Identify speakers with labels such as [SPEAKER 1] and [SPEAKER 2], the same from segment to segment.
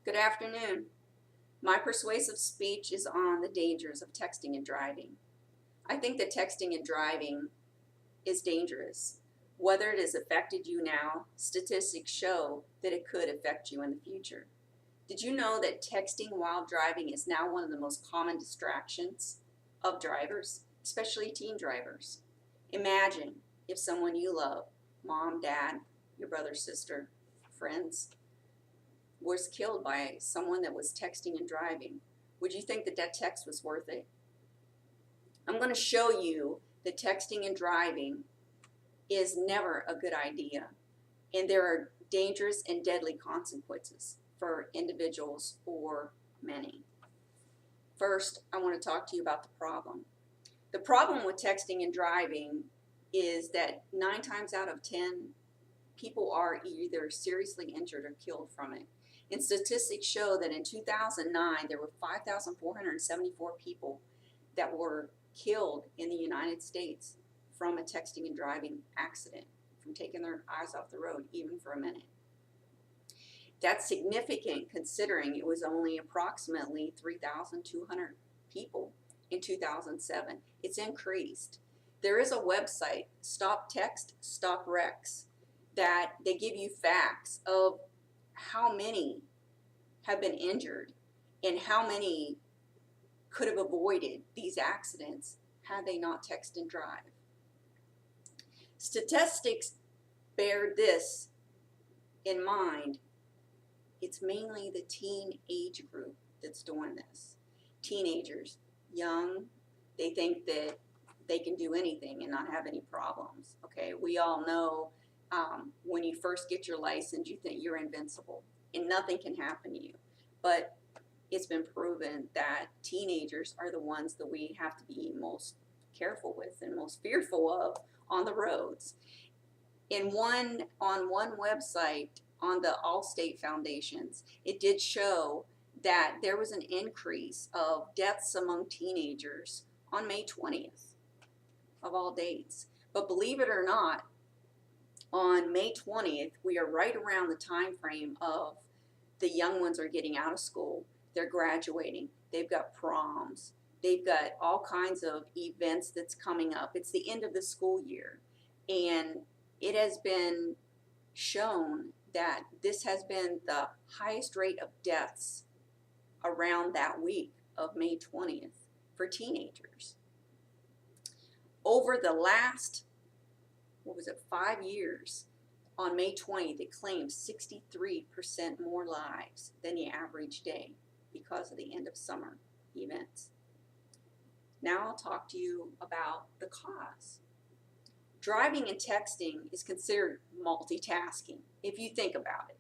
[SPEAKER 1] Good afternoon. My persuasive speech is on the dangers of texting and driving. I think that texting and driving is dangerous. Whether it has affected you now, statistics show that it could affect you in the future. Did you know that texting while driving is now one of the most common distractions of drivers, especially teen drivers? Imagine if someone you love, mom, dad, your brother, sister, friends, was killed by someone that was texting and driving. Would you think that that text was worth it? I'm going to show you that texting and driving is never a good idea, and there are dangerous and deadly consequences for individuals or many. First, I want to talk to you about the problem. The problem with texting and driving is that 9 times out of 10, people are either seriously injured or killed from it. And statistics show that in 2009, there were 5,474 people that were killed in the United States from a texting and driving accident, from taking their eyes off the road even for a minute. That's significant considering it was only approximately 3,200 people in 2007. It's increased. There is a website, Stop Text, Stop Wrecks, that they give you facts of how many have been injured and how many could have avoided these accidents had they not text and drive. Statistics bear this in mind. It's mainly the teen age group that's doing this. Teenagers, young, they think that they can do anything and not have any problems. Okay, we all know when you first get your license, you think you're invincible and nothing can happen to you. But it's been proven that teenagers are the ones that we have to be most careful with and most fearful of on the roads. On one website, on the Allstate Foundations, it did show that there was an increase of deaths among teenagers on May 20th of all dates. But believe it or not, on May 20th, we are right around the time frame of the young ones are getting out of school. They're graduating. They've got proms. They've got all kinds of events that's coming up. It's the end of the school year. And it has been shown that this has been the highest rate of deaths around that week of May 20th for teenagers. Over the last 5 years, on May 20th, it claimed 63% more lives than the average day because of the end of summer events. Now I'll talk to you about the cause. Driving and texting is considered multitasking. If you think about it,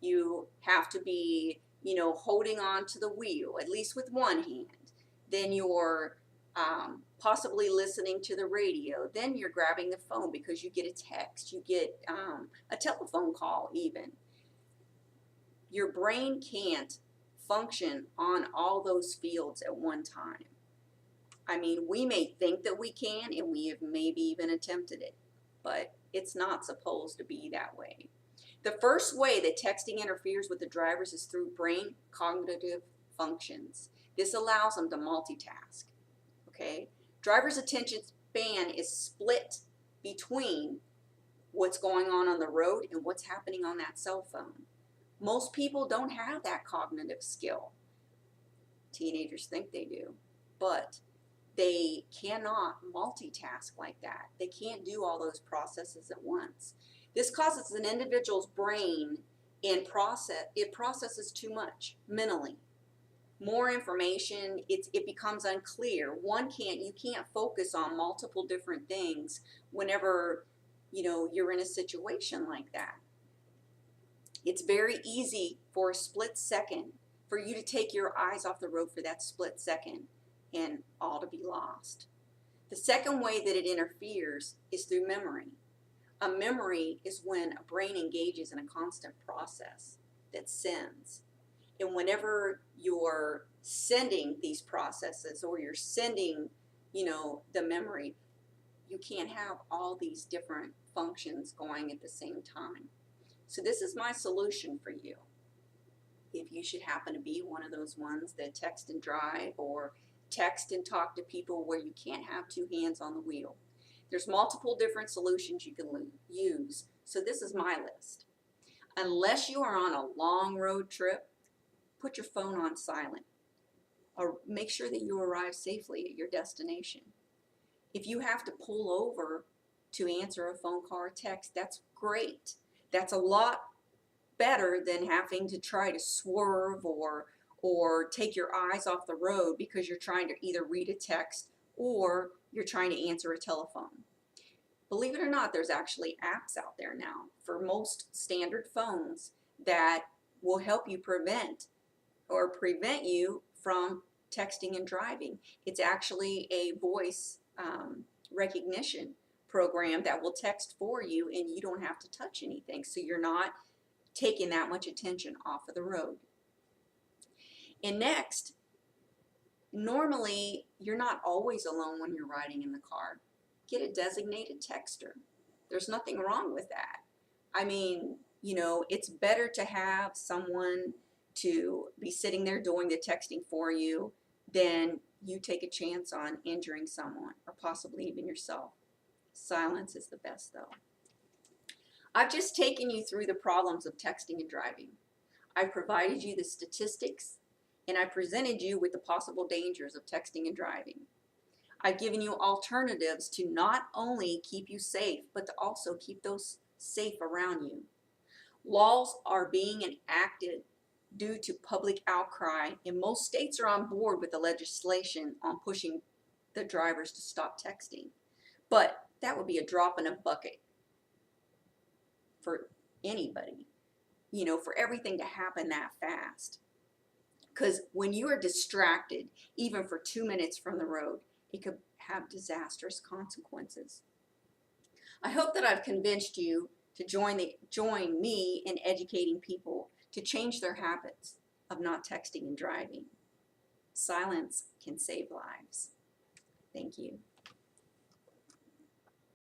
[SPEAKER 1] you have to be, holding on to the wheel, at least with one hand. Then you're possibly listening to the radio. Then you're grabbing the phone because you get a text, you get a telephone call even. Your brain can't function on all those fields at one time. I mean, we may think that we can, and we have maybe even attempted it, but it's not supposed to be that way. The first way that texting interferes with the drivers is through brain cognitive functions. This allows them to multitask. Okay? Drivers' attention span is split between what's going on the road and what's happening on that cell phone. Most people don't have that cognitive skill. Teenagers think they do, but they cannot multitask like that. They can't do all those processes at once. This causes an individual's brain it processes too much mentally. More information, it becomes unclear. You can't focus on multiple different things whenever you're in a situation like that. It's very easy for a split second for you to take your eyes off the road for that split second and all to be lost. The second way that it interferes is through memory. A memory is when a brain engages in a constant process that sends. And whenever you're sending these processes or you're sending, the memory, you can't have all these different functions going at the same time. So this is my solution for you. If you should happen to be one of those ones that text and drive, or text and talk to people where you can't have two hands on the wheel. There's multiple different solutions you can use, so this is my list. Unless you are on a long road trip, put your phone on silent, or make sure that you arrive safely at your destination. If you have to pull over to answer a phone call or text, that's great. That's a lot better than having to try to swerve or take your eyes off the road because you're trying to either read a text or you're trying to answer a telephone. Believe it or not, there's actually apps out there now for most standard phones that will help you prevent you from texting and driving. It's actually a voice recognition program that will text for you, and you don't have to touch anything, so you're not taking that much attention off of the road. And next, normally you're not always alone when you're riding in the car. Get a designated texter. There's nothing wrong with that. I mean, you know, it's better to have someone to be sitting there doing the texting for you than you take a chance on injuring someone or possibly even yourself. Silence is the best, though. I've just taken you through the problems of texting and driving. I provided you the statistics, and I presented you with the possible dangers of texting and driving. I've given you alternatives to not only keep you safe, but to also keep those safe around you. Laws are being enacted due to public outcry, and most states are on board with the legislation on pushing the drivers to stop texting. But that would be a drop in a bucket for anybody, you know, for everything to happen that fast. Because when you are distracted, even for 2 minutes from the road, it could have disastrous consequences. I hope that I've convinced you to join me in educating people to change their habits of not texting and driving. Silence can save lives. Thank you.